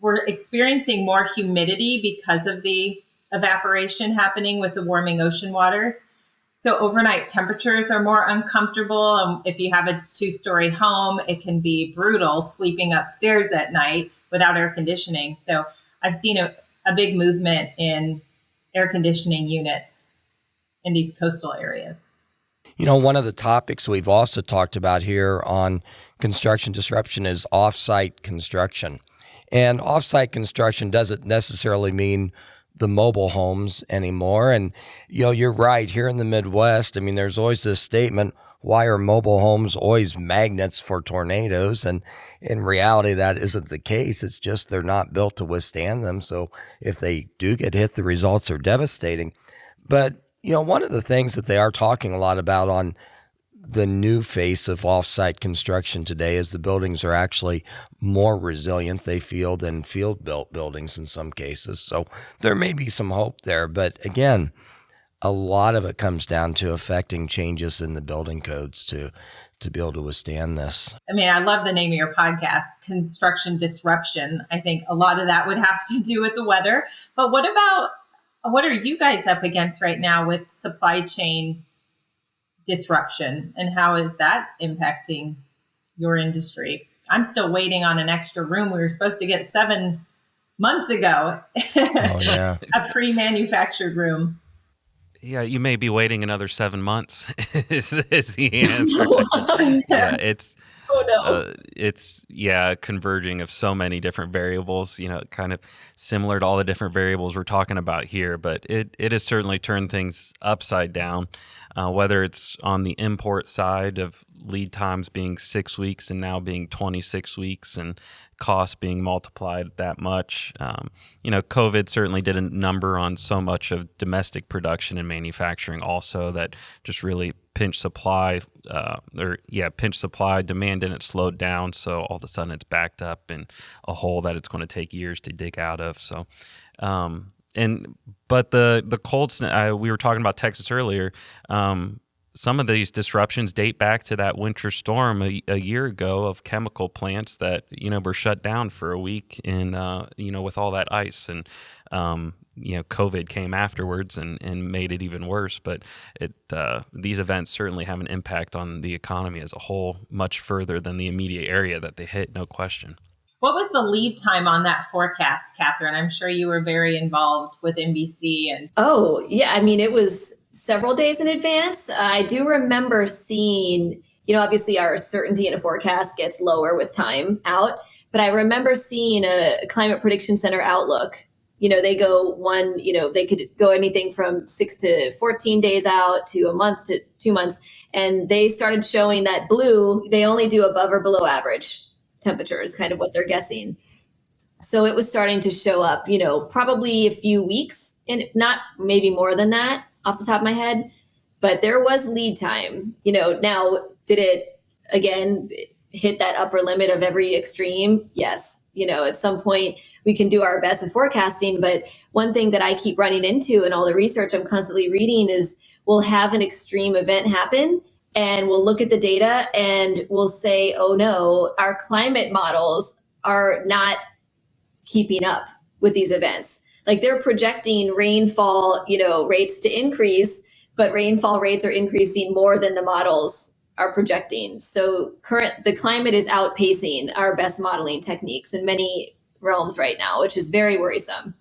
we're experiencing more humidity because of the evaporation happening with the warming ocean waters. So overnight temperatures are more uncomfortable. If you have a 2-story home, it can be brutal sleeping upstairs at night without air conditioning. So I've seen a big movement in air conditioning units in these coastal areas. One of the topics we've also talked about here on construction disruption is off-site construction. And off-site construction doesn't necessarily mean the mobile homes anymore. And, you're right. Here in the Midwest, there's always this statement, why are mobile homes always magnets for tornadoes? And in reality, that isn't the case. It's just they're not built to withstand them. So if they do get hit, the results are devastating. But, one of the things that they are talking a lot about on the new face of off-site construction today is the buildings are actually more resilient, they feel, than field-built buildings in some cases. So there may be some hope there. But again, a lot of it comes down to affecting changes in the building codes to be able to withstand this. I love the name of your podcast, Construction Disruption. I think a lot of that would have to do with the weather. But what are you guys up against right now with supply chain disruption, and how is that impacting your industry? I'm still waiting on an extra room we were supposed to get 7 months ago. Oh, yeah. A pre-manufactured room. Yeah, you may be waiting another 7 months is the answer. Yeah, it's converging of so many different variables, kind of similar to all the different variables we're talking about here, but it has certainly turned things upside down, whether it's on the import side of lead times being 6 weeks and now being 26 weeks and costs being multiplied that much. COVID certainly did a number on so much of domestic production and manufacturing also that just really pinch supply, demand didn't slow down. So all of a sudden it's backed up in a hole that it's going to take years to dig out of. So, but the cold snap, we were talking about Texas earlier. Some of these disruptions date back to that winter storm a year ago of chemical plants that, were shut down for a week and, with all that ice, and, COVID came afterwards and made it even worse. But these events certainly have an impact on the economy as a whole, much further than the immediate area that they hit, no question. What was the lead time on that forecast, Kathryn? I'm sure you were very involved with NBC. Oh, yeah. I mean, it was several days in advance. I do remember seeing, obviously our certainty in a forecast gets lower with time out, but I remember seeing a climate prediction center outlook. They go they could go anything from 6 to 14 days out to a month to 2 months. And they started showing that blue, they only do above or below average temperature is kind of what they're guessing. So it was starting to show up, probably a few weeks, and not maybe more than that off the top of my head, but there was lead time. Now, did it again hit that upper limit of every extreme? Yes. At some point we can do our best with forecasting, but one thing that I keep running into in all the research I'm constantly reading is we'll have an extreme event happen and we'll look at the data and we'll say, oh no, our climate models are not keeping up with these events. Like they're projecting rainfall, rates to increase, but rainfall rates are increasing more than the models are projecting. So the climate is outpacing our best modeling techniques in many realms right now, which is very worrisome.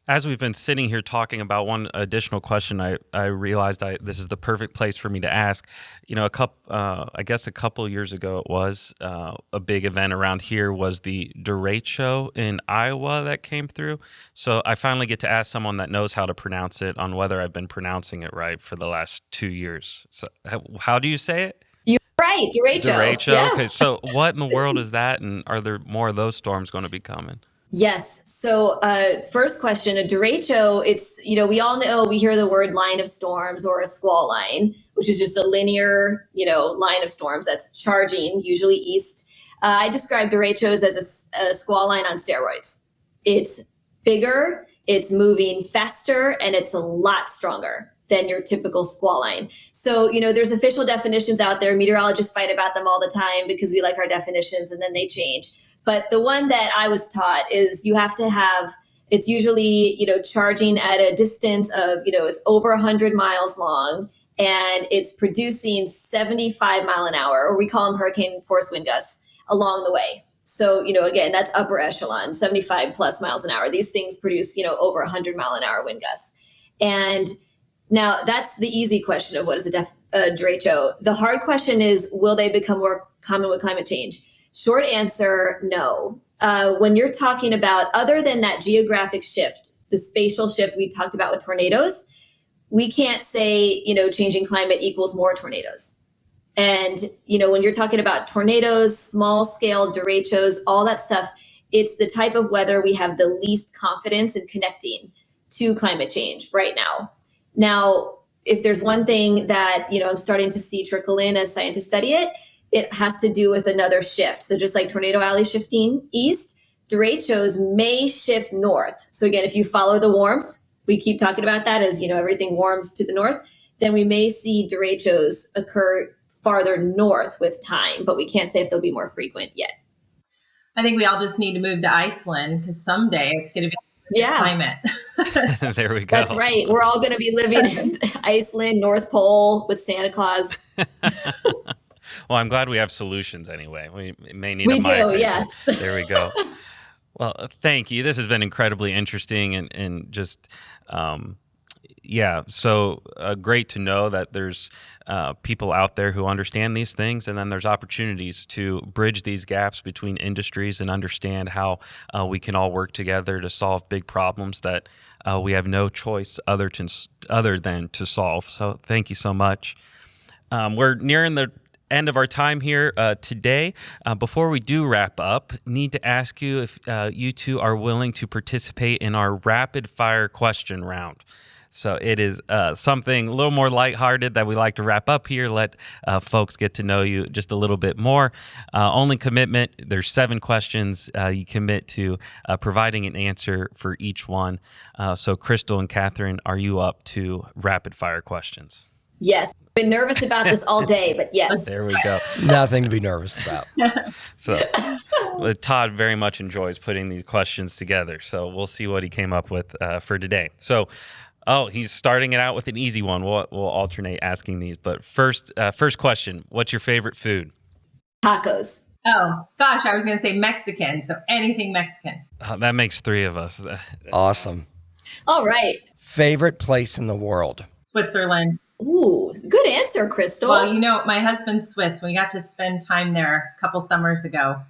As we've been sitting here talking about, one additional question I realized this is the perfect place for me to ask. I guess a couple years ago it was a big event around here was the deracho in Iowa that came through. So I finally get to ask someone that knows how to pronounce it on whether I've been pronouncing it right for the last 2 years. So how do you say it? You're right, deracho. Deracho. Yeah. Okay, so what in the world is that, and are there more of those storms going to be coming? Yes. So first question, a derecho, it's, we all know, we hear the word line of storms or a squall line, which is just a linear, line of storms that's charging, usually east. I describe derechos as a squall line on steroids. It's bigger, it's moving faster, and it's a lot stronger than your typical squall line. So, there's official definitions out there. Meteorologists fight about them all the time because we like our definitions and then they change. But the one that I was taught is you have to have, it's usually, charging at a distance of, it's over 100 miles long and it's producing 75 mile an hour, or we call them hurricane force wind gusts along the way. So, again, that's upper echelon, 75 plus miles an hour. These things produce, over 100 mile an hour wind gusts. And now that's the easy question of what is a derecho. The hard question is, will they become more common with climate change? Short answer, no. When you're talking about, other than that geographic shift, the spatial shift we talked about with tornadoes, we can't say, changing climate equals more tornadoes. And, when you're talking about tornadoes, small scale derechos, all that stuff, it's the type of weather we have the least confidence in connecting to climate change right now. Now, if there's one thing that, I'm starting to see trickle in as scientists study it, it has to do with another shift. So just like Tornado Alley shifting east, derechos may shift north. So again, if you follow the warmth, we keep talking about that as, everything warms to the north, then we may see derechos occur farther north with time, but we can't say if they'll be more frequent yet. I think we all just need to move to Iceland because someday it's going to be climate. There we go. That's right. We're all going to be living in Iceland, North Pole with Santa Claus. Well, I'm glad we have solutions anyway. We may need we a migrant. do, yes. There we go. Well, thank you. This has been incredibly interesting and just, so great to know that there's people out there who understand these things, and then there's opportunities to bridge these gaps between industries and understand how we can all work together to solve big problems that we have no choice other than to solve. So thank you so much. We're nearing the end of our time here today. Before we do wrap up, need to ask you if you two are willing to participate in our rapid fire question round. So it is something a little more lighthearted that we like to wrap up here, let folks get to know you just a little bit more. Only commitment, there's 7 questions. You commit to providing an answer for each one. So Crystal and Kathryn, are you up to rapid fire questions? Yes. Been nervous about this all day, but yes. There we go. Nothing to be nervous about. So Todd very much enjoys putting these questions together. So we'll see what he came up with for today. So, he's starting it out with an easy one. We'll alternate asking these. But first question, what's your favorite food? Tacos. Oh, gosh, I was going to say Mexican. So anything Mexican. That makes 3 of us. Awesome. All right. Favorite place in the world? Switzerland. Ooh, good answer, Crystal. Well, my husband's Swiss. We got to spend time there a couple summers ago.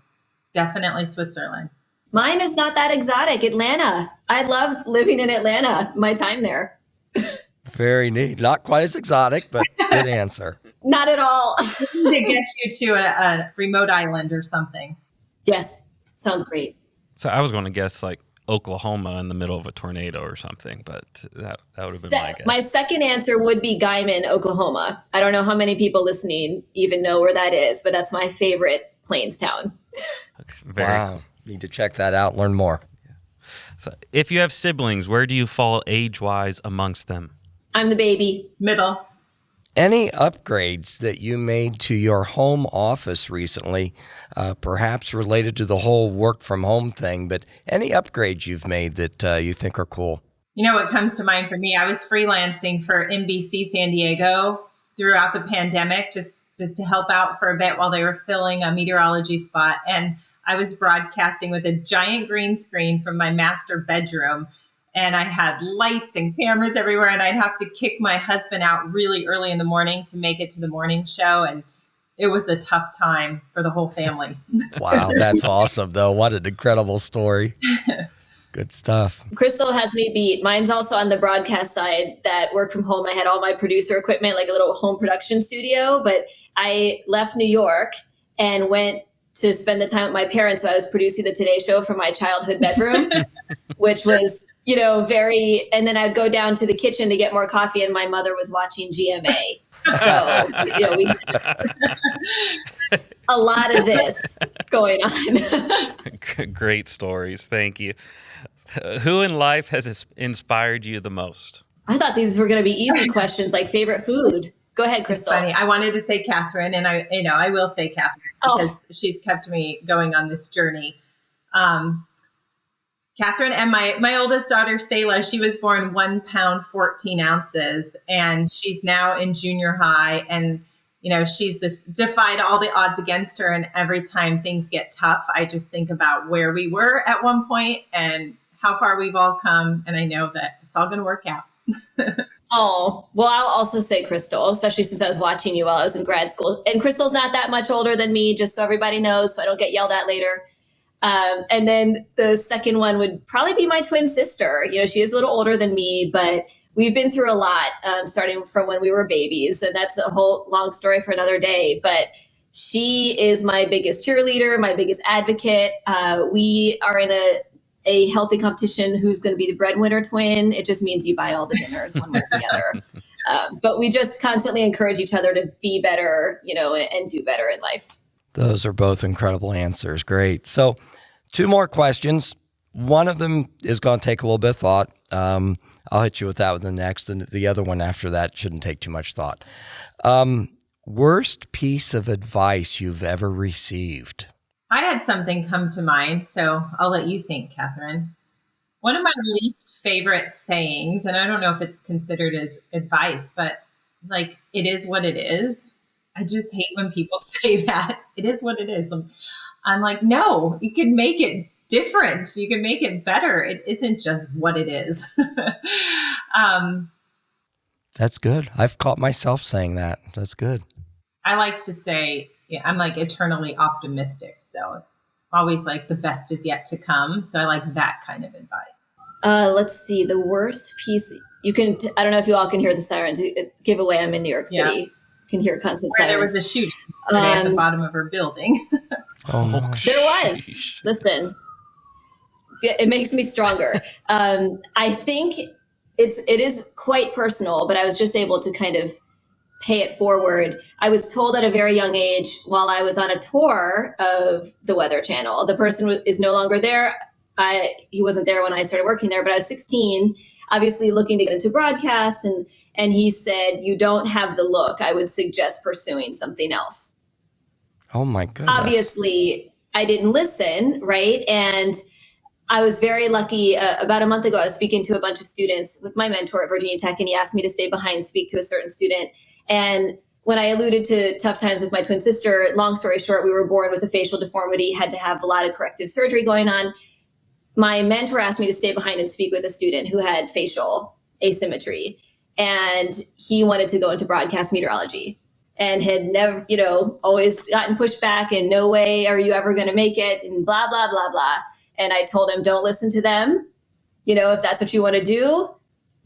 Definitely Switzerland. Mine is not that exotic. Atlanta. I loved living in Atlanta, my time there. Very neat. Not quite as exotic, but good answer. Not at all. To get you to a remote island or something. Yes, sounds great. So I was going to guess like Oklahoma in the middle of a tornado or something, but that would have been my guess. My second answer would be Guyman, Oklahoma. I don't know how many people listening even know where that is, but that's my favorite plains town. Wow. Need to check that out, learn more. So if you have siblings, where do you fall age-wise amongst them? I'm the baby. Middle. Any upgrades that you made to your home office recently, perhaps related to the whole work from home thing, but any upgrades you've made that you think are cool? You know what comes to mind for me? I was freelancing for NBC San Diego throughout the pandemic, just to help out for a bit while they were filling a meteorology spot. And I was broadcasting with a giant green screen from my master bedroom. And I had lights and cameras everywhere, and I'd have to kick my husband out really early in the morning to make it to the morning show. And it was a tough time for the whole family. Wow, that's awesome, though. What an incredible story. Good stuff. Crystal has me beat. Mine's also on the broadcast side that work from home. I had all my producer equipment, like a little home production studio, but I left New York and went to spend the time with my parents. So I was producing the Today Show from my childhood bedroom, which was, very, and then I'd go down to the kitchen to get more coffee and my mother was watching GMA. So, we a lot of this going on. Great stories. Thank you. Who in life has inspired you the most? I thought these were going to be easy questions, like favorite food. Go ahead, Crystal. It's funny. I wanted to say Kathryn, and I will say Kathryn because she's kept me going on this journey. Kathryn and my oldest daughter, Selah, she was born 1 pound, 14 ounces, and she's now in junior high. And, she's defied all the odds against her. And every time things get tough, I just think about where we were at one point and how far we've all come. And I know that it's all going to work out. Oh, well, I'll also say Crystal, especially since I was watching you while I was in grad school. And Crystal's not that much older than me, just so everybody knows, so I don't get yelled at later. And then the second one would probably be my twin sister. She is a little older than me, but we've been through a lot, starting from when we were babies. And that's a whole long story for another day. But she is my biggest cheerleader, my biggest advocate. We are in a healthy competition who's going to be the breadwinner twin. It just means you buy all the dinners when we're together. But we just constantly encourage each other to be better, and do better in life. Those are both incredible answers. Great. So 2 more questions. One of them is going to take a little bit of thought. I'll hit you with that one the next, and the other one after that shouldn't take too much thought. Worst piece of advice you've ever received? I had something come to mind, so I'll let you think, Kathryn. One of my least favorite sayings, and I don't know if it's considered as advice, but like, it is what it is. I just hate when people say that. It is what it is. I'm like, no, you can make it different. You can make it better. It isn't just what it is. That's good. I've caught myself saying that. That's good. I like to say, I'm like eternally optimistic. So always like the best is yet to come. So I like that kind of advice. Let's see. The worst piece you can, I don't know if you all can hear the sirens. Give away. I'm in New York City. Yeah. Can hear constant sirens. There was a shooting at the bottom of her building. There was. Listen, it makes me stronger. I think it is quite personal, but I was just able to kind of pay it forward. I was told at a very young age while I was on a tour of the Weather Channel, the person is no longer there. He wasn't there when I started working there, but I was 16, obviously looking to get into broadcast. And he said, "You don't have the look. I would suggest pursuing something else." Oh my goodness. Obviously, I didn't listen, right? And I was very lucky. About a month ago, I was speaking to a bunch of students with my mentor at Virginia Tech, and he asked me to stay behind and speak to a certain student. And when I alluded to tough times with my twin sister, long story short, we were born with a facial deformity, had to have a lot of corrective surgery going on. My mentor asked me to stay behind and speak with a student who had facial asymmetry. And he wanted to go into broadcast meteorology and had never, always gotten pushed back and no way are you ever going to make it and blah, blah, blah, blah. And I told him, don't listen to them. If that's what you want to do,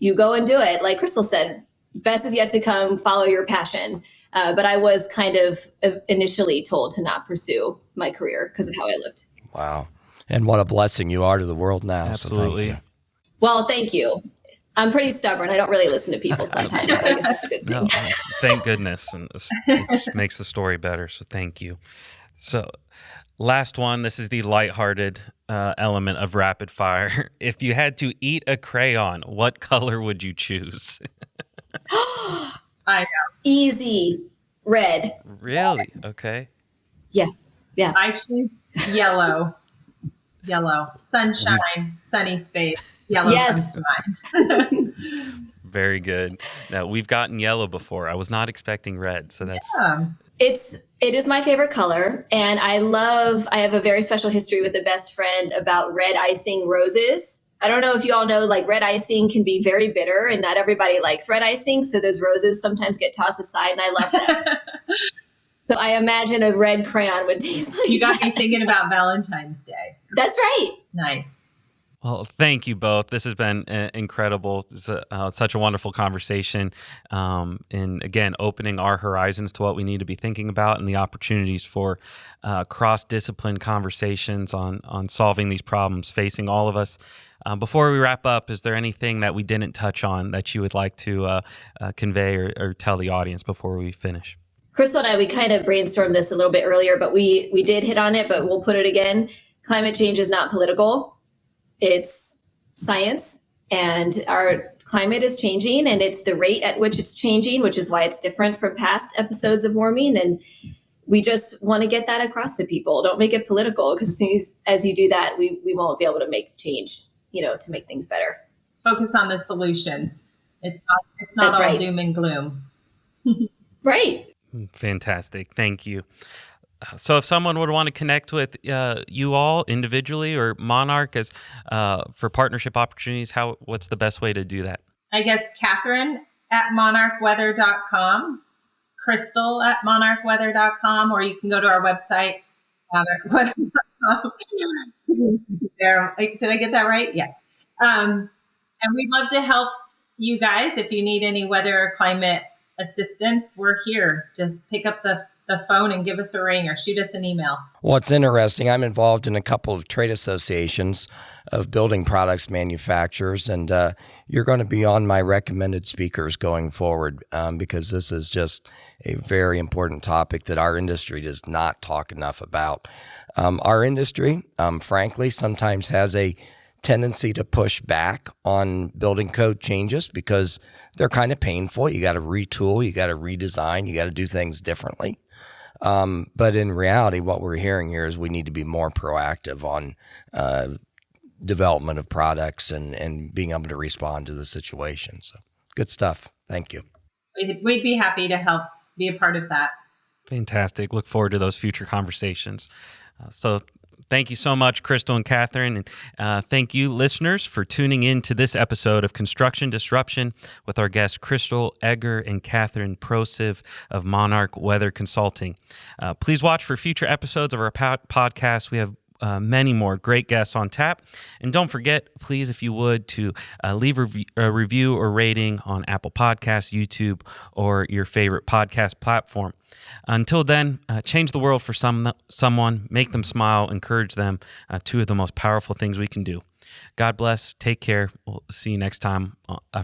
you go and do it. Like Crystal said, best is yet to come, follow your passion. But I was kind of initially told to not pursue my career because of how I looked. Wow. And what a blessing you are to the world now. Absolutely. So thank you. Well, thank you. I'm pretty stubborn. I don't really listen to people sometimes. So I guess that's a good thing. No, thank goodness. And it just makes the story better. So thank you. So last one, this is the lighthearted element of rapid fire. If you had to eat a crayon, what color would you choose? I know. Easy. Red. Really? Okay. Yeah. I choose yellow. Yellow. Sunshine, sunny space. Yellow comes to mind. Very good. Now, we've gotten yellow before. I was not expecting red, so that's... Yeah. It is my favorite color. And I have a very special history with a best friend about red icing roses. I don't know if you all know, like red icing can be very bitter and not everybody likes red icing. So those roses sometimes get tossed aside and I love them. So I imagine a red crayon would taste like You got that. me thinking about Valentine's Day. That's right. Nice. Well, thank you both. This has been incredible. It's such a wonderful conversation. And again, opening our horizons to what we need to be thinking about and the opportunities for cross-discipline conversations on solving these problems facing all of us. Before we wrap up, is there anything that we didn't touch on that you would like to convey or tell the audience before we finish? Crystal and I, we kind of brainstormed this a little bit earlier, but we did hit on it, but we'll put it again. Climate change is not political. It's science, and our climate is changing, and it's the rate at which it's changing, which is why it's different from past episodes of warming. And we just want to get that across to people. Don't make it political, because as soon as you do that, we won't be able to make change, to make things better. Focus on the solutions. It's not all right. doom and gloom. Right. Fantastic. Thank you. So if someone would want to connect with you all individually or Monarch as for partnership opportunities, what's the best way to do that? I guess Kathryn at monarchweather.com, Crystal at monarchweather.com, or you can go to our website, monarchweather.com. Did I get that right? Yeah. And we'd love to help you guys. If you need any weather or climate assistance, we're here. Just pick up the phone and give us a ring or shoot us an email. Well, it's interesting. I'm involved in a couple of trade associations of building products manufacturers, and you're going to be on my recommended speakers going forward because this is just a very important topic that our industry does not talk enough about. Our industry, frankly, sometimes has a tendency to push back on building code changes because they're kind of painful. You got to retool, you got to redesign, you got to do things differently. But in reality, what we're hearing here is we need to be more proactive on development of products and being able to respond to the situation. So good stuff. Thank you. We'd be happy to help be a part of that. Fantastic. Look forward to those future conversations. So thank you so much, Crystal and Kathryn. And thank you, listeners, for tuning in to this episode of Construction Disruption with our guests, Crystal Egger and Kathryn Prociv of Monarch Weather Consulting. Please watch for future episodes of our podcast. We have many more great guests on tap. And don't forget, please, if you would, to leave a review or rating on Apple Podcasts, YouTube, or your favorite podcast platform. Until then, change the world for someone, make them smile, encourage them. Two of the most powerful things we can do. God bless. Take care. We'll see you next time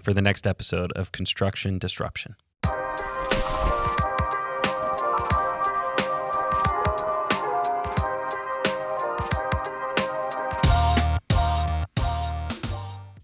for the next episode of Construction Disruption.